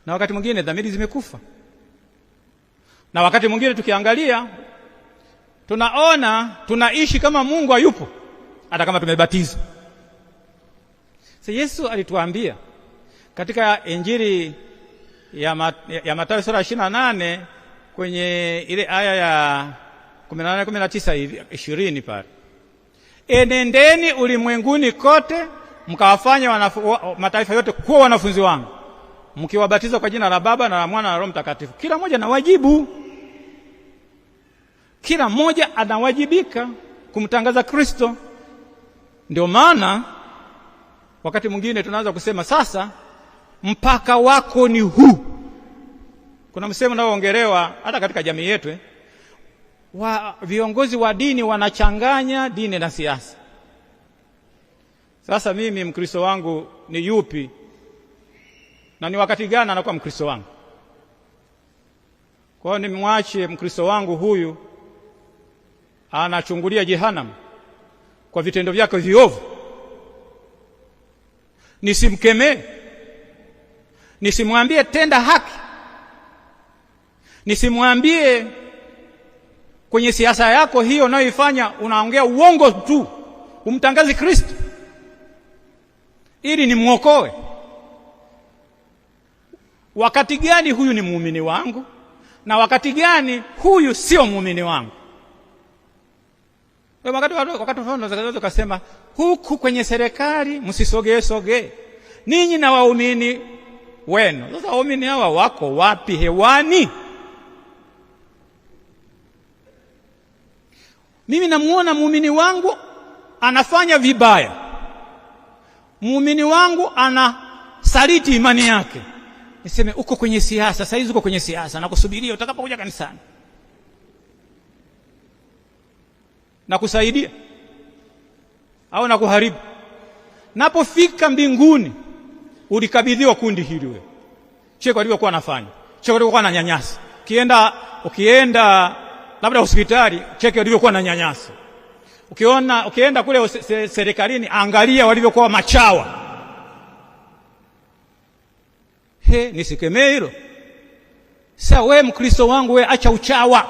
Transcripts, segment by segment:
na wakati mwingine dhamiri zimekufa, na wakati mwingine tukiangalia tunaona tunaishi kama Mungu hayupo hata kama tumebatizwa. Sasa Yesu alituambia katika Injili ya Mathayo sura 28 kwenye ile aya ya 18 19 hivi 20 pale, enendeni ulimwenguni kote mkawafanya mataifa yote kuwa wanafunzi wangu, mkiwabatiza kwa jina la Baba na la Mwana na Roho Mtakatifu. Kila mmoja na wajibu, kila mmoja anawajibika kumtangaza Kristo. Ndio maana wakati mwingine tunaanza kusema sasa mpaka wako ni huu. Kuna msemo unaoongelewa hata katika jamii yetu viongozi wa dini wanachanganya dini na siasa. Sasa mimi Mkristo wangu ni yupi na ni wakati gani anakuwa Mkristo wangu? Kwa hiyo nimwache Mkristo wangu huyu anachungulia jehanamu kwa vitendo vyake viovu, nisimkemee, nisimwambie tenda haki, nisimwambie kwenye siasa yako hiyo unayoifanya unaongea uongo tu, umtangazi Kristo ili nimuokoe? Wakati gani huyu ni muumini wangu na wakati gani huyu sio muumini wangu? Wakati tunaweza kusema huku kwenye serikali msisogee ninyi na waumini wenu. Sasa waumini hawa wako wapi hewani? Mimi namuona muumini wangu anafanya vibaya, muumini wangu anasaliti imani yake, niseme uko kwenye siasa, sasa hizi uko kwenye siasa na kusubiria utakapokuja kanisani na kusaidia au na kuharibu? Napofika mbinguni ulikabidhiwa kundi hili wewe, cheko alivyokuwa anafanya, cheko alivyokuwa ananyanyasa. Ukienda labda hospitali, cheko alivyokuwa ananyanyasa. Ukienda kule serikalini, angalia walivyokuwa machawa. Nisikemee hilo. Sasa wewe Mkristo wangu, wewe acha uchawa,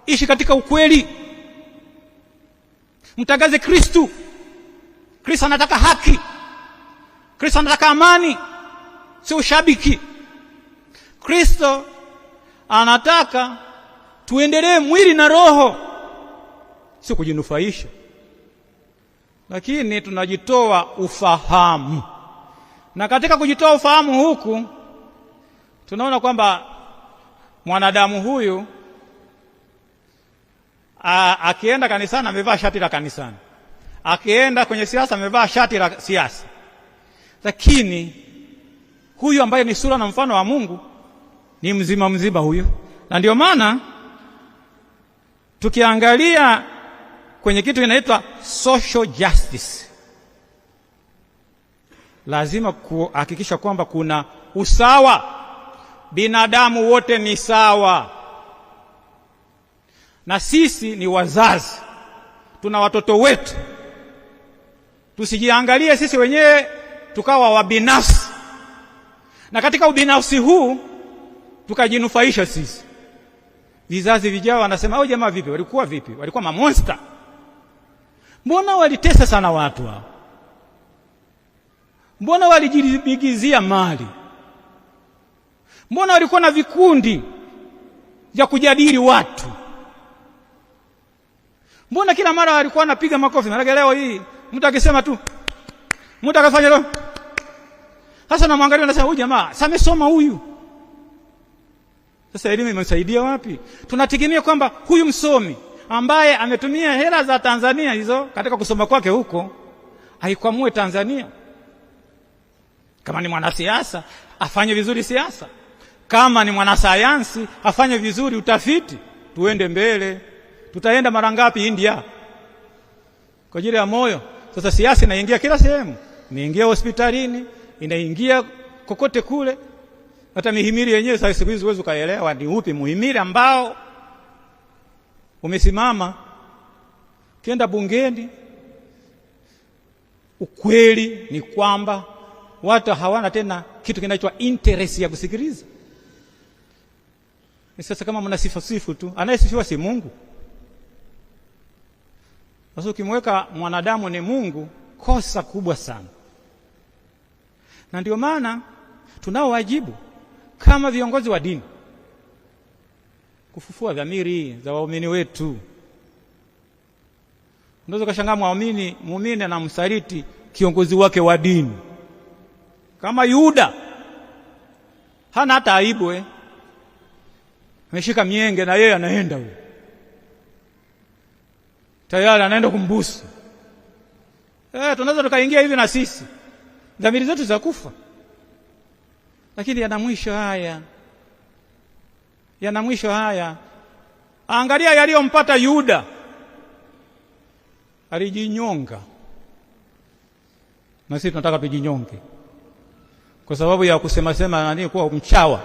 ishi katika ukweli, mtangaze Kristo. Kristo anataka haki, Kristo anataka amani, sio ushabiki. Kristo anataka tuendelee mwili na roho, sio kujinufaisha. Lakini tunajitoa ufahamu, na katika kujitoa ufahamu huku tunaona kwamba mwanadamu huyu akienda kanisani amevaa shati la kanisani, akienda kwenye siasa amevaa shati la siasa. Lakini huyu ambaye ni sura na mfano wa Mungu ni mzima huyu. Na ndio maana tukiangalia kwenye kitu kinaitwa social justice, lazima kuhakikisha kwamba kuna usawa. Binadamu wote ni sawa, na sisi ni wazazi, tuna watoto wetu. Tusijiangalie sisi wenyewe tukawa wabinafsi, na katika ubinafsi huu tukajinufaisha sisi. Vizazi vijao wanasema hao jamaa vipi, walikuwa vipi, walikuwa mamonster, mbona walitesa sana watu hao, mbona walijibigizia mali, mbona walikuwa na vikundi vya kujadili watu, mbona kila mara walikuwa wanapiga makofi. Na leo hii mtu akisema tu, mtu akafanya leo, sasa namwangalia anasema huyu jamaa samesoma huyu. Sasa elimu imemsaidia wapi? Tunategemea kwamba huyu msomi ambaye ametumia hela za Tanzania hizo katika kusoma kwake huko aikwamue Tanzania. Kama ni mwanasiasa afanye vizuri siasa, kama ni mwanasayansi afanye vizuri utafiti, tuende mbele. Tutaenda mara ngapi India kwa ajili ya moyo? Sasa siasa inaingia kila sehemu, inaingia hospitalini, inaingia kokote kule. Hata mihimili yenyewe sasa siku hizi huwezi kaelewa ni upi muhimili ambao umesimama. Kienda bungeni, ukweli ni kwamba watu hawana tena kitu kinaitwa interest ya kusikiliza. Sasa kama mnasifu tu, anayesifiwa si Mungu. Sasa ukimweka mwanadamu ni Mungu, kosa kubwa sana. Na ndio maana tunao wajibu kama viongozi wa dini kufufua dhamiri za waumini wetu. Unaweza kushangaa muumini anamsaliti kiongozi wake wa dini kama Yuda. Hana hata aibu ameshika mienge na yeye anaenda huko. Tayari anaenda kumbusu. Tunaweza tukaingia hivi na sisi. Dhamiri zetu za kufa. Lakini yana mwisho haya. Yana mwisho haya. Angalia yaliyompata Yuda. Alijinyonga. Na sisi tunataka tujinyonge. Kwa sababu ya kusema nani kuwa mchawa.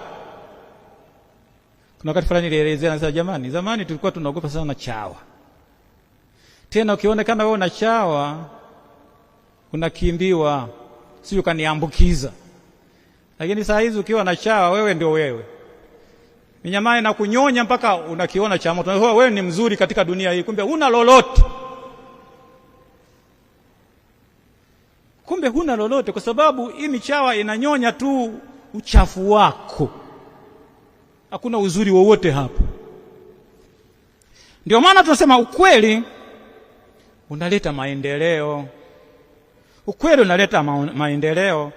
Kuna wakati fulani nilielezea nasema jamani, zamani tulikuwa tunaogopa sana chawa. Tena ukionekana wewe una chawa unakimbiwa, si ukaniambukiza. Lakini saa hizi ukiwa na chawa wewe ndio wewe. Minyama inakunyonya mpaka unakiona cha moto. Wewe ni mzuri katika dunia hii, kumbe huna lolote. Kumbe huna lolote kwa sababu hii michawa inanyonya tu uchafu wako. Hakuna uzuri wowote hapo. Ndio maana tunasema ukweli unaleta maendeleo. Ukweli unaleta maendeleo.